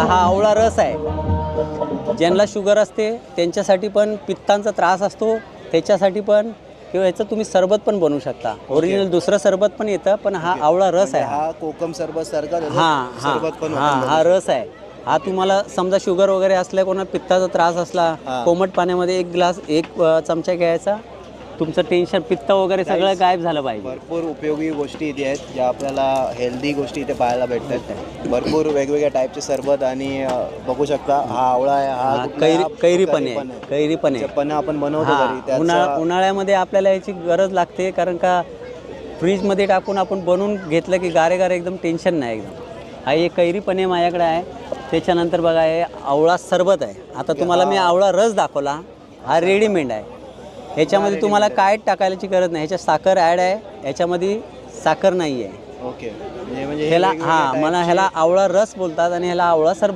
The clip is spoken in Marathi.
हा आवळा रस आहे. ज्यांना शुगर असते त्यांच्यासाठी पण, पित्तांचा त्रास असतो त्याच्यासाठी पण, किंवा याचं तुम्ही सरबत पण बनवू शकता. ओरिजिनल दुसरं सरबत पण येतं, पण हा आवळा रस आहे. हा कोकम सरबत सारखा हां सरबत पण हा रस आहे. हा तुम्हाला समजा शुगर वगैरे असल्या, कोणाला पित्ताचा त्रास असला, कोमट पाण्यामध्ये 1 ग्लास 1 चमचा घ्यायचा, तुमचं टेन्शन, पित्त वगैरे सगळं गायब झालं पाहिजे. भरपूर उपयोगी गोष्टी इथे आहेत ज्या आपल्याला हेल्दी गोष्टी इथे पाहायला भेटतात. भरपूर वेगवेगळ्या टाईपचे सरबत आणि बघू शकता हा आवळा आहे, हा कैरी पण आहे. पण आपण बनवतो घरी. उन्हाळ्यामध्ये आपल्याला याची गरज लागते, कारण का फ्रीजमध्ये टाकून आपण बनवून घेतलं की गारे गारे एकदम टेन्शन नाही एकदम. हा एक कैरी पण आहे माझ्याकडे आहे. त्याच्यानंतर बघा हे आवळा सरबत आहे. आता तुम्हाला मी आवळा रस दाखवला, हा रेडीमेड आहे. ह्याच्यामध्ये तुम्हाला काय टाकायची गरज नाही. ह्याच्यात साखर ॲड आहे, ह्याच्यामध्ये साखर नाही आहे. ओके, म्हणजे ह्याला मला ह्याला आवळा रस बोलतात आणि ह्याला आवळा सरबत